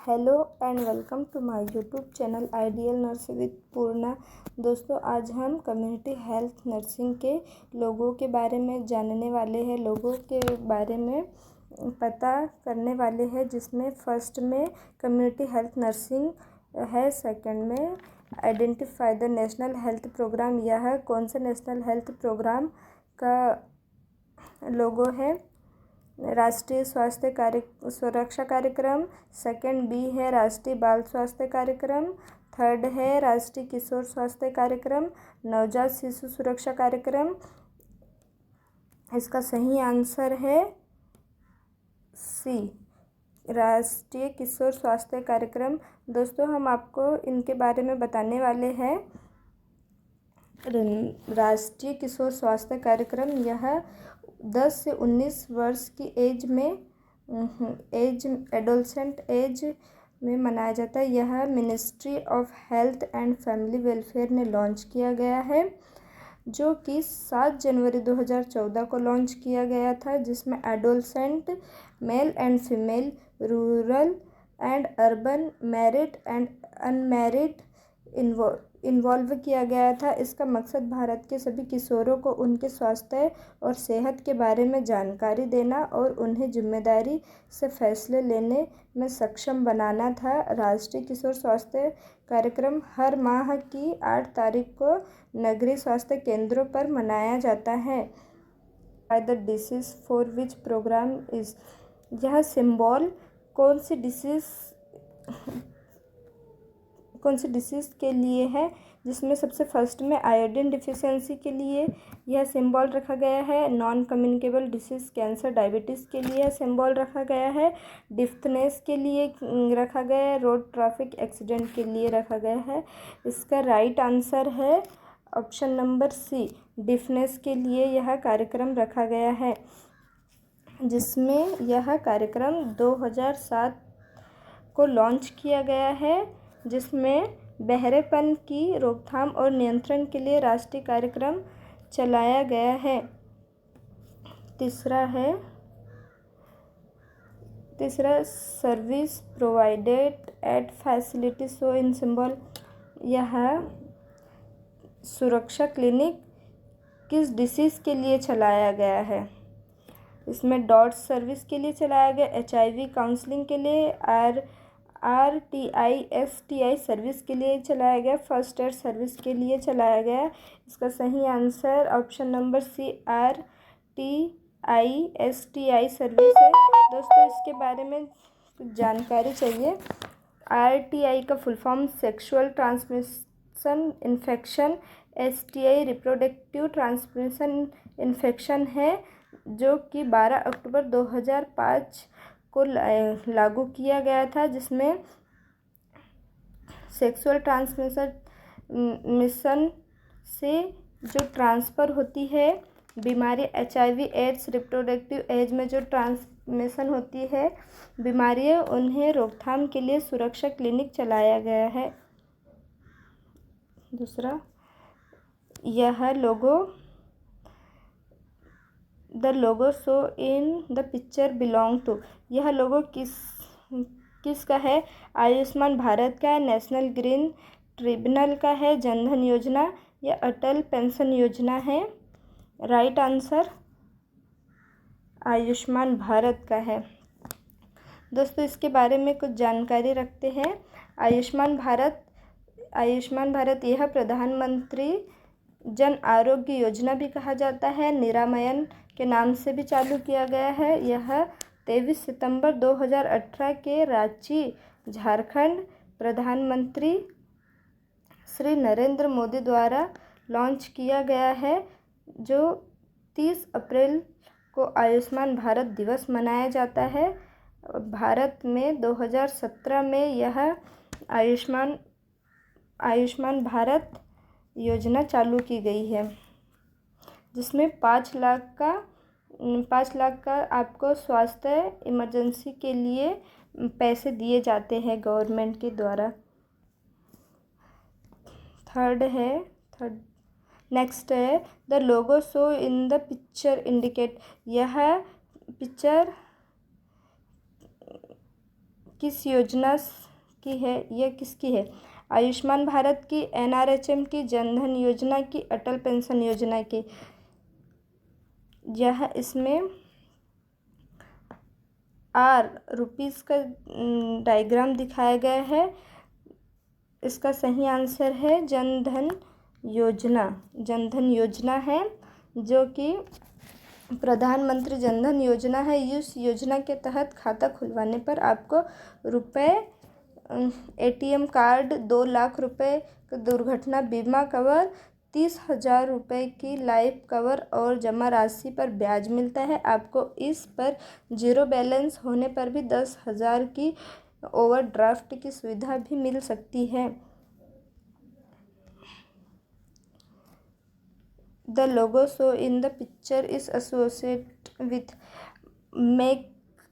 Hello and welcome to my YouTube channel Ideal Nurse with Purna. दोस्तों, आज हम community health nursing के लोगों के बारे में जानने वाले हैं, लोगों के बारे में पता करने वाले हैं, जिसमें फर्स्ट में कम्युनिटी हेल्थ नर्सिंग है, सेकंड में identify the national health programme. यह कौन सा नेशनल हेल्थ प्रोग्राम का लोगो है? राष्ट्रीय स्वास्थ्य सुरक्षा कार्यक्रम। सेकंड बी है राष्ट्रीय बाल स्वास्थ्य कार्यक्रम। थर्ड है राष्ट्रीय किशोर स्वास्थ्य कार्यक्रम, नवजात शिशु सुरक्षा कार्यक्रम। इसका सही आंसर है सी, राष्ट्रीय किशोर स्वास्थ्य कार्यक्रम। दोस्तों, हम आपको इनके बारे में बताने वाले हैं। राष्ट्रीय किशोर स्वास्थ्य कार्यक्रम यह 10 से 19 वर्ष की एडोलसेंट एज में मनाया जाता है। यह ministry of health and family welfare ने लॉन्च किया गया है, जो कि 7 जनवरी 2014 को लॉन्च किया गया था, जिसमें adolescent male and female, rural and urban, married and unmarried involve किया गया था। इसका मकसद भारत के सभी किशोरों को उनके स्वास्थ्य और सेहत के बारे में जानकारी देना और उन्हें जिम्मेदारी से फैसले लेने में सक्षम बनाना था। राष्ट्रीय किशोर स्वास्थ्य कार्यक्रम हर माह की 8 तारीख को नगरीय स्वास्थ्य केंद्रों पर मनाया जाता है। By the disease for which programme is, यह सिंबल कौन सी डिसीज़ के लिए है? जिसमें सबसे फर्स्ट में आयोडीन डिफिशियंसी के लिए यह सिंबल रखा गया है। Non communicable disease cancer diabetes के लिए सिंबल रखा गया है। डिफ्थनेस के लिए रखा गया है। रोड ट्रैफिक एक्सीडेंट के लिए रखा गया है। इसका राइट आंसर है ऑप्शन नंबर सी, डिफ्थनेस के लिए यह कार्यक्रम रखा गया है, जिसमें यह कार्यक्रम 2007 को लॉन्च किया गया है, जिसमें बहरेपन की रोकथाम और नियंत्रण के लिए राष्ट्रीय कार्यक्रम चलाया गया है। तीसरा service provided eight facility so इन सिंबल, यह सुरक्षा क्लिनिक किस डिसीज़ के लिए चलाया गया है? इसमें डॉट्स सर्विस के लिए चलाया गया, HIV काउंसलिंग के लिए, RTI सर्विस के लिए चलाया गया, फर्स्ट एड सर्विस के लिए चलाया गया। इसका सही answer option number C, RTI service है। दोस्तों, इसके बारे में कुछ जानकारी चाहिए। RTI का full form sexual transmission infection, STI reproductive transmission infection है, जो कि 12 अक्टूबर 2005 को लागू किया गया था, जिसमें सेक्सुअल ट्रांसमिशन से जो ट्रांसफ़र होती है बीमारी, HIV एड्स, रिप्रोडक्टिव एज में जो ट्रांसमिशन होती है बीमारियां, उन्हें रोकथाम के लिए सुरक्षा क्लिनिक चलाया गया है। दूसरा, यह the logo show in the picture belong to, यह लोगो किसका है? आयुष्मान भारत का है, नेशनल ग्रीन ट्रिब्यूनल का है, जनधन योजना या अटल पेंशन योजना है? राइट आंसर आयुष्मान भारत का है। दोस्तों, इसके बारे में कुछ जानकारी रखते हैं। आयुष्मान भारत यह प्रधानमंत्री जन आरोग्य योजना भी कहा जाता है, निरामयन के नाम से भी चालू किया गया है। यह 23 सितंबर 2018 के रांची, झारखंड प्रधानमंत्री श्री नरेंद्र मोदी द्वारा लॉन्च किया गया है, जो 30 अप्रैल को आयुष्मान भारत दिवस मनाया जाता है। भारत में 2017 में यह आयुष्मान भारत योजना चालू की गई है, जिसमें 5 लाख का आपको स्वास्थ्य इमरजेंसी के लिए पैसे दिए जाते हैं गवर्नमेंट के द्वारा। नेक्स्ट है the logo show in the picture indicate, यह पिक्चर किस योजना की है, यह किसकी है? आयुष्मान भारत की, NRHM की, जनधन योजना की, अटल पेंशन योजना की। यह इसमें रुपीस का डायग्राम दिखाया गया है। इसका सही आंसर है जनधन योजना। जनधन योजना है जो कि प्रधानमंत्री जनधन योजना है। इस योजना के तहत खाता खुलवाने पर आपको ATM कार्ड, 2 लाख रुपए का दुर्घटना बीमा कवर, 30,000 रुपये की लाइफ कवर और जमा राशि पर ब्याज मिलता है। आपको इस पर 0 बैलेंस होने पर भी 10,000 की ओवरड्राफ्ट की सुविधा भी मिल सकती है। The logo shown in the picture is associated with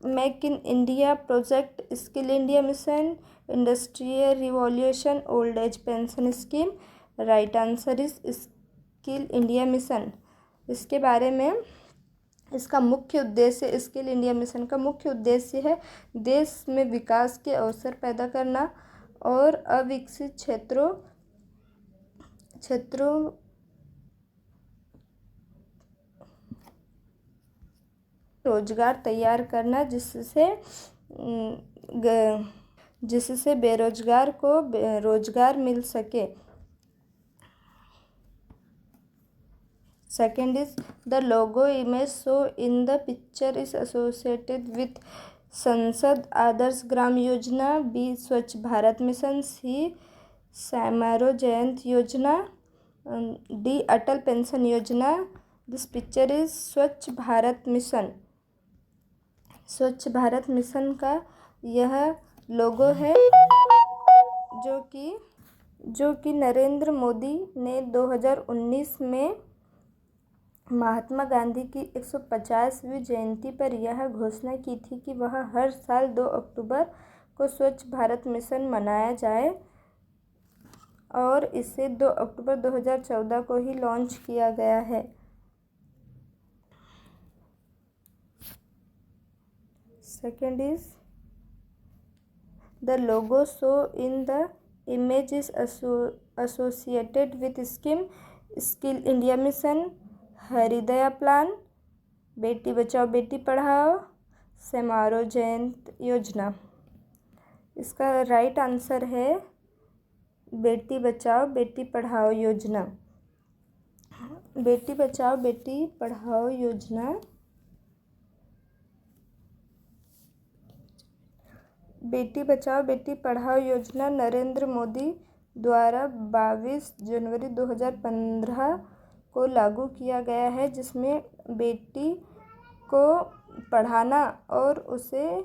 Make in India project, Skill India mission, Industrial Revolution, Old Age Pension Scheme. Right answer is Skill India mission. इसके बारे में इसका मुख्य उद्देश्य, स्किल इंडिया मिशन का मुख्य उद्देश्य है देश में विकास के अवसर पैदा करना और अविकसित क्षेत्रों रोजगार तैयार करना, जिससे बेरोजगार को रोजगार मिल सके। Second is the logo image shown in the picture is associated with संसद आदर्श ग्राम योजना, B स्वच्छ भारत मिशन, C समारोह जयंती योजना, D अटल पेंशन योजना। दिस पिक्चर इज स्वच्छ भारत मिशन। स्वच्छ भारत मिशन का यह लोगो है जो कि नरेंद्र मोदी ने 2019 में महात्मा गांधी की 150वीं जयंती पर यह घोषणा की थी कि वह हर साल 2 अक्टूबर को स्वच्छ भारत मिशन मनाया जाए और इसे 2 अक्टूबर 2014 को ही लॉन्च किया गया है। Second is the logo shown in the image is associated with scheme, Skill India mission, Hriday plan, बेटी बचाओ बेटी पढ़ाओ, समारोह जयंती योजना। इसका राइट आंसर है बेटी बचाओ बेटी पढ़ाओ योजना। बेटी बचाओ बेटी पढ़ाओ योजना बेटी बचाओ बेटी पढ़ाओ योजना नरेंद्र मोदी द्वारा 22 जनवरी 2015 को लागू किया गया है, जिसमें बेटी को पढ़ाना और उसे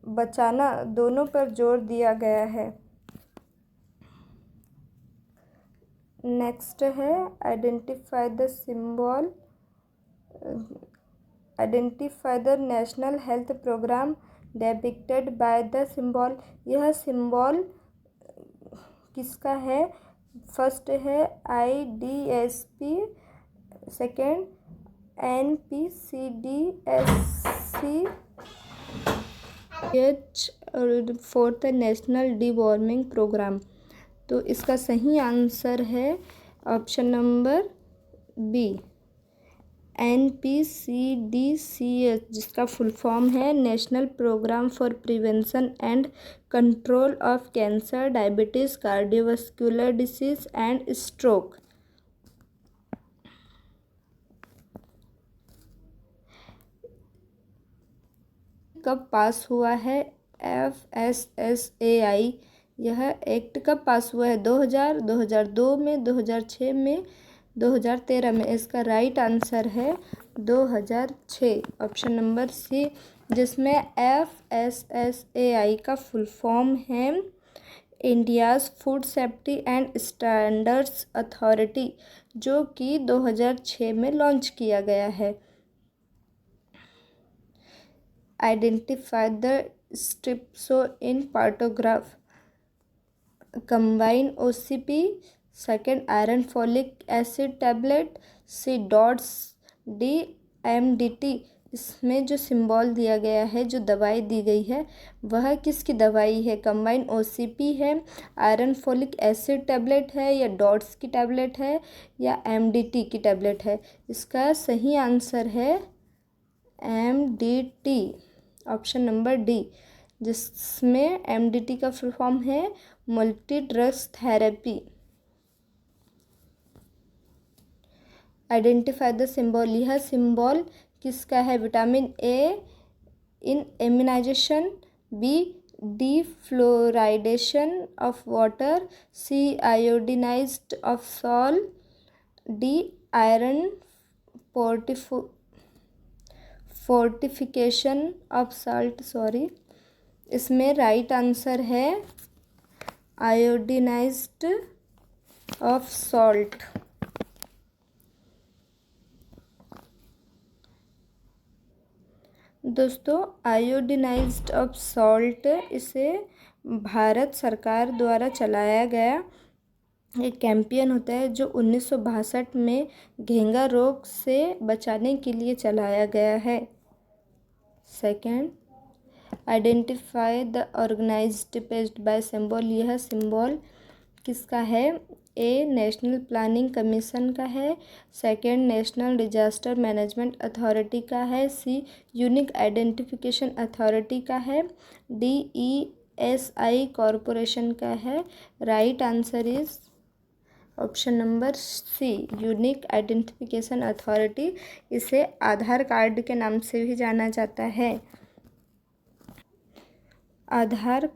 बचाना दोनों पर जोर दिया गया है। नेक्स्ट है identify the national health programme depicted by the symbol. यह सिंबल किसका है? फर्स्ट है IDSP, सेकेंड NPCDSC, और फोर्थ नेशनल डिवॉर्मिंग प्रोग्राम। तो इसका सही आंसर है ऑप्शन नंबर बी NPCDCS, जिसका फुल फॉर्म है national programme for prevention and control of cancer, diabetes, cardiovascular disease and stroke. कब पास हुआ है FSSAI? यह एक्ट कब पास हुआ है? 2000, 2002 में, 2006 में, 2013 में। इसका राइट आंसर है 2006, ऑप्शन नंबर सी, जिसमें FSSAI का फुल फॉर्म है India's food safety and standards authority, जो कि 2006 में लॉन्च किया गया है। आइडेंटिफाई द स्ट्रिप्सो in partograph. Combine OCP, second iron folic acid tablet, C DOTS, D MDT, इसमें जो सिंबल दिया गया है, जो दवाई दी गई है, वह किसकी दवाई है? कंबाइंड ओसीपी है, आयरन फोलिक एसिड टैबलेट है, या डॉट्स की टैबलेट है, या एमडीटी की टैबलेट है? इसका सही आंसर है एमडीटी, ऑप्शन नंबर डी, जिसमें एमडीटी का फुल फॉर्म है multi drugs therapy. Identify the symbol, यह सिंबल किसका है? Vitamin A in immunisation, B defluoridation of water, C iodinised of salt, D iron fortification of salt. Sorry, इसमें right answer है iodinised of salt. दोस्तों, आयोडीनाइज्ड of salt, इसे भारत सरकार द्वारा चलाया गया एक कैंपेन होता है जो 1962 में घेंगा रोग से बचाने के लिए चलाया गया है। Second, identify the organised pest by symbol, यह सिंबल किसका है? ए नेशनल प्लानिंग कमीशन का है, second national disaster management authority का है, सी यूनिक आइडेंटिफिकेशन अथॉरिटी का है, डी ESI कॉरपोरेशन का है। Right answer is option number C, unique identification authority. इसे आधार कार्ड के नाम से भी जाना जाता है। आधार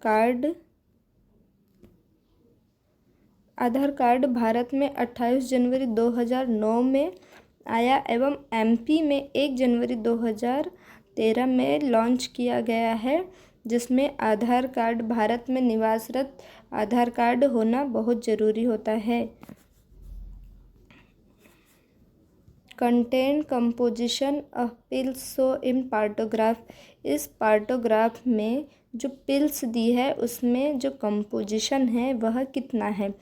कार्ड भारत में 28 जनवरी 2009 में आया एवं MP में 1 जनवरी 2013 में लॉन्च किया गया है, जिसमें आधार कार्ड भारत में निवासरत आधार कार्ड होना बहुत ज़रूरी होता है। Content composition of pills so in partograph, इस पार्टोग्राफ में जो पिल्स दी है उसमें जो कंपोजिशन है वह कितना है?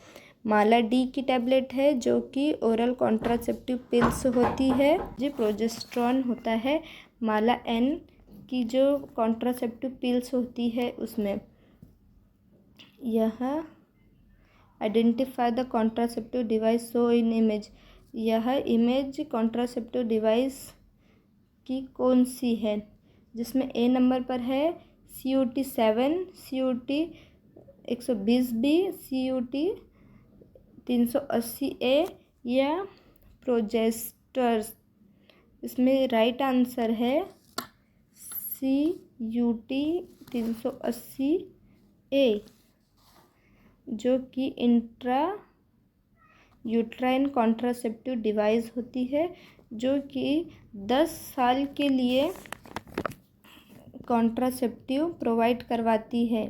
माला डी की टैबलेट है जो कि ओरल कॉन्ट्रासेप्टिव पिल्स होती है, जो प्रोजेस्टेरॉन होता है। माला N की जो कॉन्ट्रासेप्टिव पिल्स होती है उसमें यह identify the contraceptive device so in image, यह इमेज कॉन्ट्रासेप्टिव डिवाइस की कौन सी है? जिसमें ए नंबर पर है CUT-7, CUT 120B, CUT 380A या प्रोजेस्टर्स। इसमें राइट आंसर है CUT 380A, जो कि इंट्रा यूट्राइन कॉन्ट्रासेप्टिव डिवाइस होती है, जो कि 10 साल के लिए कॉन्ट्रासेप्टिव प्रोवाइड करवाती है।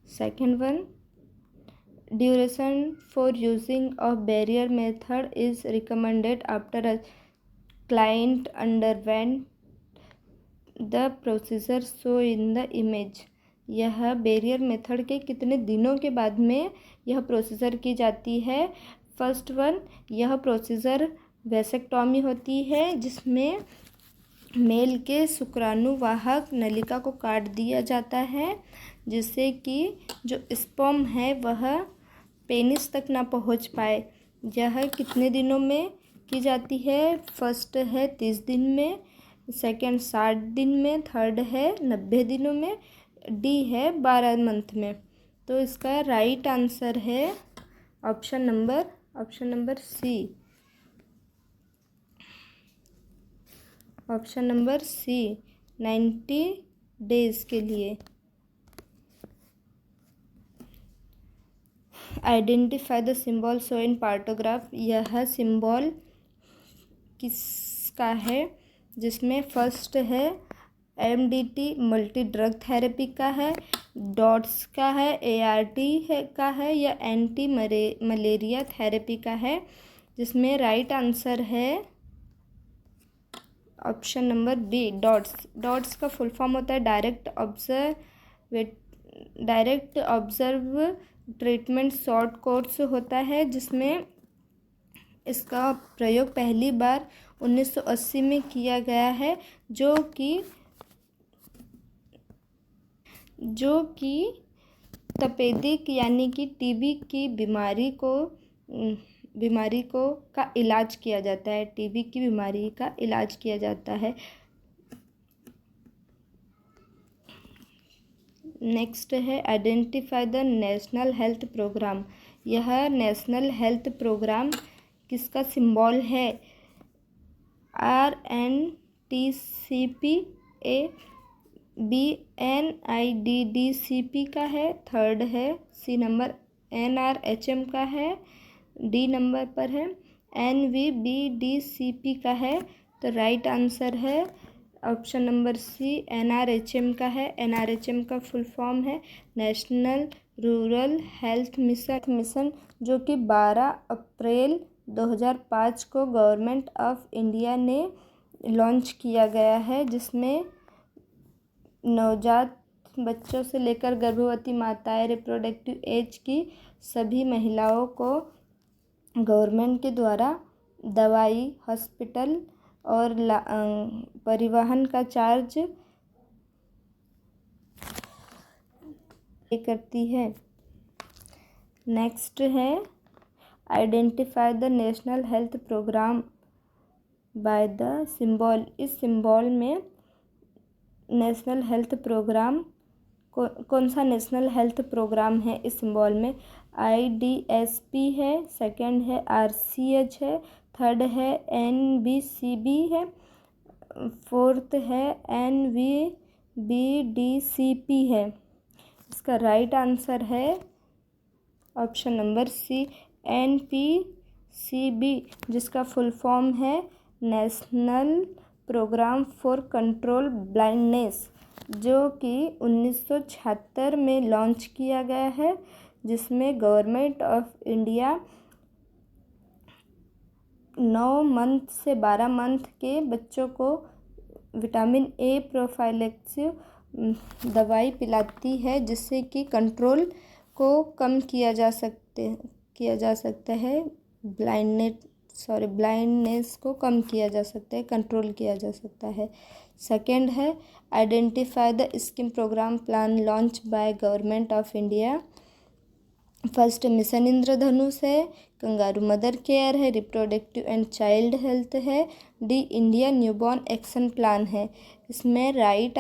Second one, duration for using of barrier method is recommended after a client underwent the procedure so in the image, यह बैरियर मेथड के कितने दिनों के बाद में यह प्रोसीजर की जाती है? फर्स्ट वन, यह प्रोसीजर वैसेक्टॉमी होती है, जिसमें मेल के शुक्राणुवाहक नलिका को काट दिया जाता है, जिससे कि जो स्पर्म है वह पेनिस तक ना पहुंच पाए। यह कितने दिनों में की जाती है? फर्स्ट है 30 दिन में, सेकंड 60 दिन में, थर्ड है 90 दिनों में, डी है 12 मंथ में। तो इसका राइट आंसर है option number C, option number C, 90 days के लिए। Identify the symbol show in partograph, यह सिंबल किसका है? जिसमें फर्स्ट है MDT मल्टी ड्रग थेरेपी का है, डॉट्स का है, ART है का है, या एंटी मलेरिया थेरेपी का है। जिसमें राइट आंसर है ऑप्शन नंबर बी, डॉट्स का फुल फॉर्म होता है direct observe treatment short course होता है, जिसमें इसका प्रयोग पहली बार 1980 में किया गया है, जो कि तपेदिक यानी कि टीबी की बीमारी को का इलाज किया जाता है। टीबी की बीमारी का इलाज किया जाता है। नेक्स्ट है identify the national health programme. यह नेशनल हेल्थ प्रोग्राम किसका सिंबल है? RNTCP, BNIDDCP का है। थर्ड है सी नंबर NRHM का है। डी नंबर पर है NVBDCP का है। तो राइट आंसर है ऑप्शन नंबर सी NRHM का है। NRHM का फुल फॉर्म है नेशनल रूरल हेल्थ मिशन, जो कि 12 अप्रैल 2005 को गवर्नमेंट ऑफ इंडिया ने लॉन्च किया गया है, जिसमें नवजात बच्चों से लेकर गर्भवती माताएं, रिप्रोडक्टिव एज की सभी महिलाओं को गवर्नमेंट के द्वारा दवाई, हॉस्पिटल और परिवहन का चार्ज पे करती है। नेक्स्ट है identify the national health programme by the symbol. इस सिंबल में नेशनल हेल्थ प्रोग्राम कौन सा नेशनल हेल्थ प्रोग्राम है? इस सिंबल में IDSP है, सेकंड है RCH है, थर्ड है NBCB है, फोर्थ है NVBDCP है। इसका राइट आंसर है ऑप्शन नंबर सी NPCB, जिसका फुल फॉर्म है national programme for control blindness, जो कि 1976 में लॉन्च किया गया है, जिसमें गवर्नमेंट ऑफ इंडिया 9 मंथ से 12 मंथ के बच्चों को विटामिन A प्रोफाइलेक्सिस दवाई पिलाती है, जिससे कि कंट्रोल को कम किया जा सकता है। ब्लाइंडनेस को कम किया जा सकता है, कंट्रोल किया जा सकता है। सेकंड है identify the scheme programme plan launch by government of India. First mission Indradhanush है, कंगारू मदर केयर है, रिप्रोडक्टिव एंड चाइल्ड हेल्थ है, D India newborn action plan है। इसमें right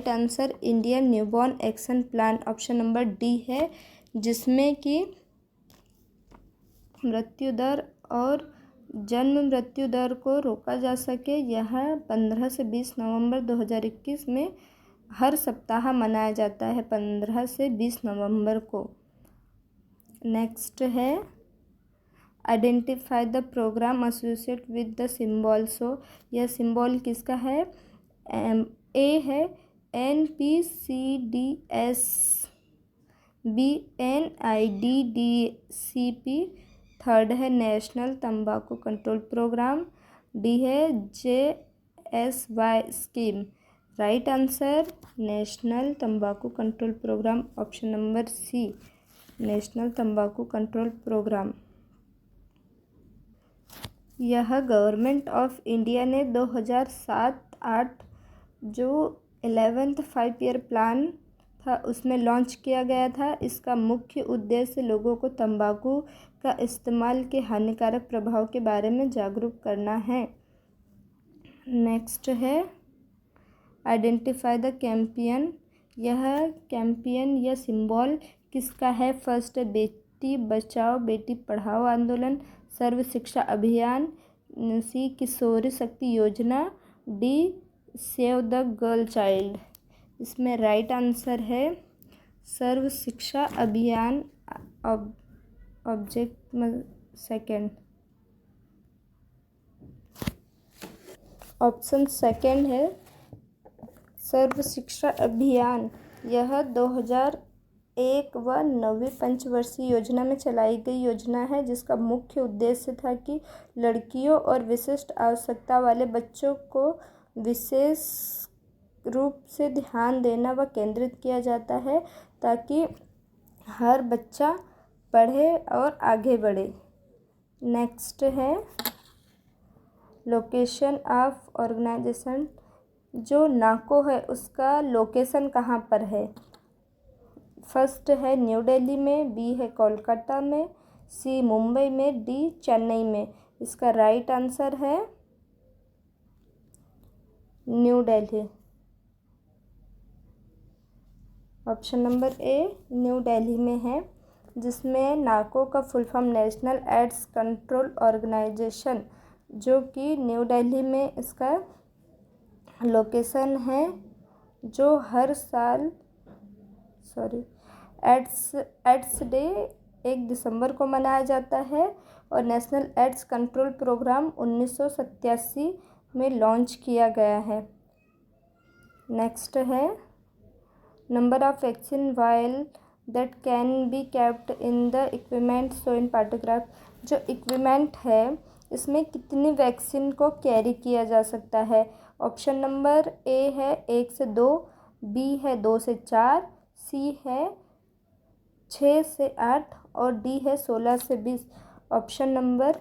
answer Indian newborn action plan option number D है, जिसमें कि मृत्यु दर और जन्म मृत्यु दर को रोका जा सके। यह 15 से 20 नवंबर 2021 में हर सप्ताह मनाया जाता है, 15 से 20 नवंबर को। नेक्स्ट है identify the programme associate with the symbol. So यह सिंबल किसका है? ए है NPCDS, BNIDDCP, थर्ड है नेशनल तंबाकू कंट्रोल प्रोग्राम, डी है JSY scheme. Right answer national तंबाकू control programme option number C national तंबाकू कंट्रोल प्रोग्राम। यह गवर्नमेंट ऑफ इंडिया ने 2007-08 जो 11th 5 ईयर प्लान था उसमें लॉन्च किया गया था। इसका मुख्य उद्देश्य लोगों को तंबाकू का इस्तेमाल के हानिकारक प्रभाव के बारे में जागरूक करना है। नेक्स्ट है आइडेंटिफाई द कैंपियन। यह कैंपियन या सिंबल किसका है? फर्स्ट बेटी बचाओ बेटी पढ़ाओ आंदोलन, सर्व शिक्षा अभियान, सी किशोरी शक्ति योजना, D save the girl child. इसमें राइट आंसर है सर्व शिक्षा अभियान ऑब्जेक्ट सेकंड। ऑप्शन सेकंड है सर्व शिक्षा अभियान। यह 2001 व 9वीं पंचवर्षीय योजना में चलाई गई योजना है, जिसका मुख्य उद्देश्य था कि लड़कियों और विशिष्ट आवश्यकता वाले बच्चों को विशेष रूप से ध्यान देना व केंद्रित किया जाता है, ताकि हर बच्चा पढ़े और आगे बढ़े। नेक्स्ट है लोकेशन ऑफ ऑर्गेनाइजेशन, जो नाको है उसका लोकेशन कहाँ पर है? फर्स्ट है न्यू दिल्ली में, बी है कोलकाता में, सी मुंबई में, डी चेन्नई में। इसका राइट आंसर है new Delhi. Option number A new Delhi में है, जिसमें नाको का full form national AIDS control organisation, जो कि न्यू दिल्ली में इसका लोकेशन है, जो हर साल एड्स डे 1 दिसंबर को मनाया जाता है और नेशनल एड्स कंट्रोल प्रोग्राम 1987 में लॉन्च किया गया है। नेक्स्ट है number of vaccine vial that can be kept in the equipment show in paragraph. जो इक्विपमेंट है इसमें कितनी वैक्सीन को कैरी किया जा सकता है? ऑप्शन नंबर ए है 1 से 2, बी है 2 से 4, सी है 6 से 8 और डी है 16 से 20। Option number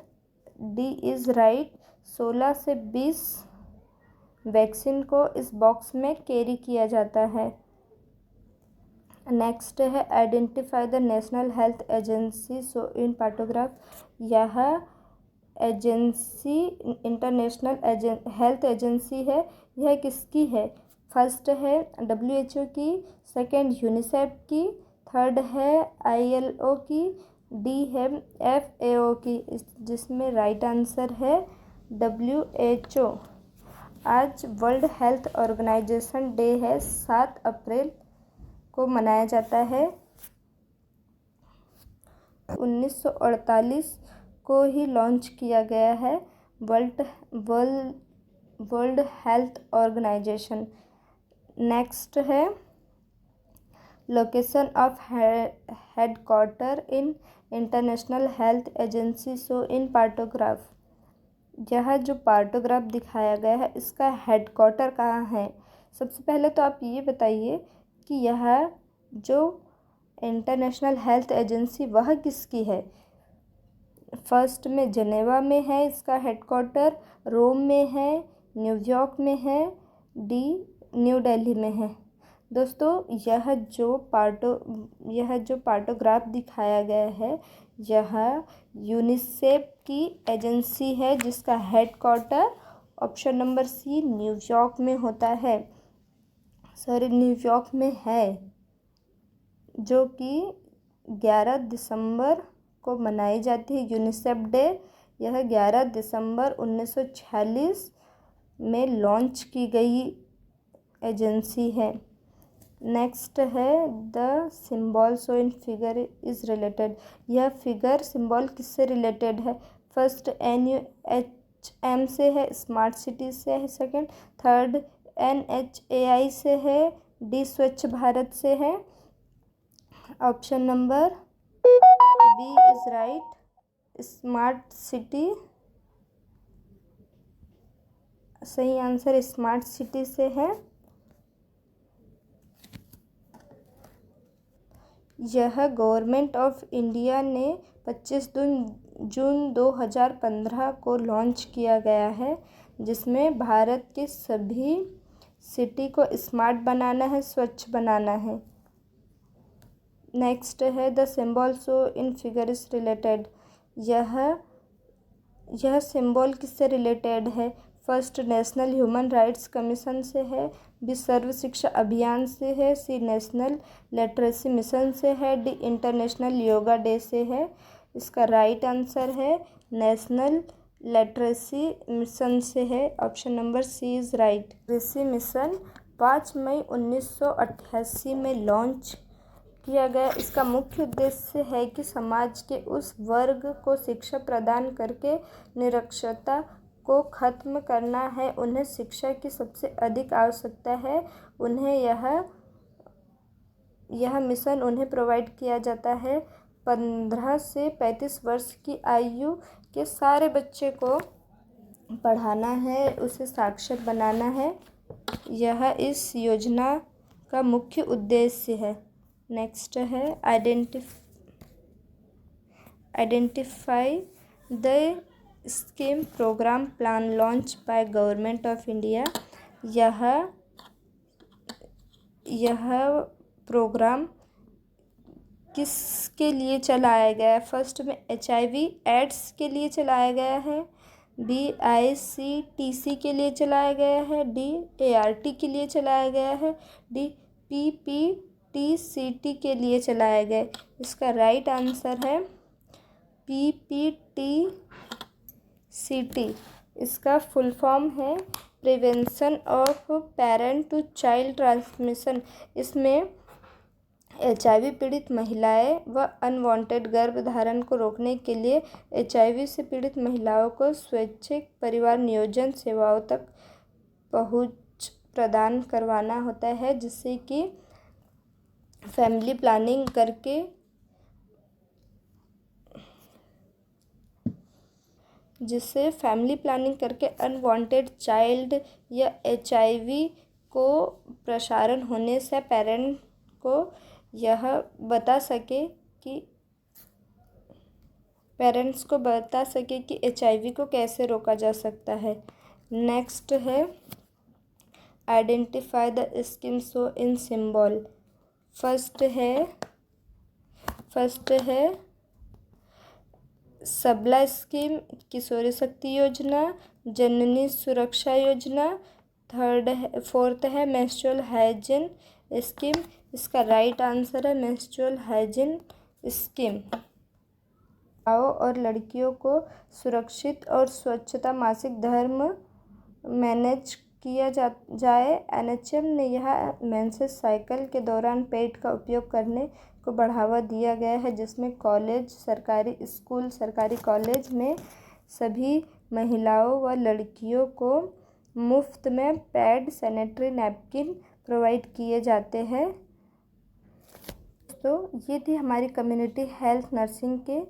D is right. 16 से 20 वैक्सीन को इस बॉक्स में कैरी किया जाता है। नेक्स्ट है identify the national health agency so in paragraph. यह एजेंसी इंटरनेशनल हेल्थ एजेंसी है, यह किसकी है? फर्स्ट है WHO की, सेकंड यूनिसेफ की, थर्ड है ILO की, डी है FAO की। जिसमें राइट आंसर है WHO। आज वर्ल्ड हेल्थ ऑर्गेनाइजेशन डे है, 7 अप्रैल को मनाया जाता है। 1948 को ही लॉन्च किया गया है वर्ल्ड हेल्थ ऑर्गेनाइजेशन। नेक्स्ट है location of headquarter in international health agency so in paragraph. यह जो पैराग्राफ दिखाया गया है इसका हेडक्वार्टर कहाँ है? सबसे पहले तो आप ये बताइए कि यह जो इंटरनेशनल हेल्थ एजेंसी वह किसकी है? फर्स्ट में जेनेवा में है इसका हेडक्वार्टर, रोम में है, न्यूयॉर्क में है, डी न्यू दिल्ली में है। दोस्तों यह जो पैराग्राफ दिखाया गया है यह यूनिसेफ की एजेंसी है, जिसका headquarter option number C New York में होता है, न्यूयॉर्क में है, जो कि 11 दिसंबर को मनाई जाती है यूनिसेफ डे। यह 11 दिसंबर 1946 में लॉन्च की गई एजेंसी है। नेक्स्ट है the symbol show in figure is related. यह फिगर सिंबल किससे रिलेटेड है? फर्स्ट NUHM से है, स्मार्ट सिटी से है, सेकंड थर्ड NHAI से है, डी स्वच्छ भारत से है। Option number B is right, smart city. सही आंसर स्मार्ट सिटी से है। यह गवर्नमेंट ऑफ इंडिया ने 25 जून 2015 को लॉन्च किया गया है, जिसमें भारत के सभी सिटी को स्मार्ट बनाना है, स्वच्छ बनाना है। नेक्स्ट है the symbol show in figure is related. यह सिंबल किससे रिलेटेड है? First national human rights commission से है, बी सर्व शिक्षा अभियान से है, सी नेशनल लिटरेसी मिशन से है, डी इंटरनेशनल योगा डे से है। इसका राइट आंसर है नेशनल लिटरेसी मिशन से है। Option number C is right. Literacy mission 5 मई 1988 में लॉन्च किया गया। इसका मुख्य उद्देश्य है कि समाज के उस वर्ग को शिक्षा प्रदान करके निरक्षरता को ख़त्म करना है। उन्हें शिक्षा की सबसे अधिक आवश्यकता है। उन्हें यह मिशन उन्हें प्रोवाइड किया जाता है। 15 से 35 वर्ष की आयु के सारे बच्चे को पढ़ाना है, उसे साक्षर बनाना है। यह इस योजना का मुख्य उद्देश्य है। नेक्स्ट है identify the scheme programme plan launch by government of India. यह प्रोग्राम किसके लिए चलाया गया है? फर्स्ट में HIV एड्स के लिए चलाया गया है, DICTC के लिए चलाया गया है, DART के लिए चलाया गया है, PPTCT के लिए चलाया गया है। इसका राइट आंसर है PPTCT। इसका फुल फॉर्म है prevention of parent to child transmission. इसमें HIV पीड़ित महिलाएं व अनवांटेड गर्भधारण को रोकने के लिए HIV से पीड़ित महिलाओं को स्वैच्छिक परिवार नियोजन सेवाओं तक पहुंच प्रदान करवाना होता है, जिससे कि फैमिली प्लानिंग करके अनवांटेड चाइल्ड या HIV को प्रसारण होने से पेरेंट को यह बता सके कि HIV को कैसे रोका जा सकता है। नेक्स्ट है identify the scheme show in symbol. First है सबला स्कीम, किशोरी शक्ति योजना, जननी सुरक्षा योजना। फोर्थ है मेंस्ट्रुअल हाइजीन स्कीम। इसका राइट आंसर है मेंस्ट्रुअल हाइजीन स्कीम। महिलाओं और लड़कियों को सुरक्षित और स्वच्छता मासिक धर्म मैनेज किया जाए। NHM ने यह मेंसेस साइकिल के दौरान पैड का उपयोग करने को बढ़ावा दिया गया है, जिसमें कॉलेज, सरकारी स्कूल, सरकारी कॉलेज में सभी महिलाओं व लड़कियों को मुफ्त में पैड, सैनिटरी नैपकिन प्रोवाइड किए जाते हैं। तो ये थी हमारी कम्युनिटी हेल्थ नर्सिंग के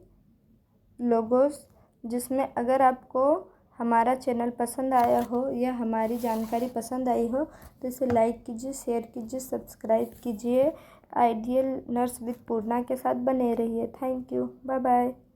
लोगोस, जिसमें अगर आपको हमारा चैनल पसंद आया हो या हमारी जानकारी पसंद आई हो तो इसे लाइक कीजिए, शेयर कीजिए, सब्सक्राइब कीजिए। आइडियल नर्स विद पूर्णा के साथ बने रहिए। Thank you, bye bye.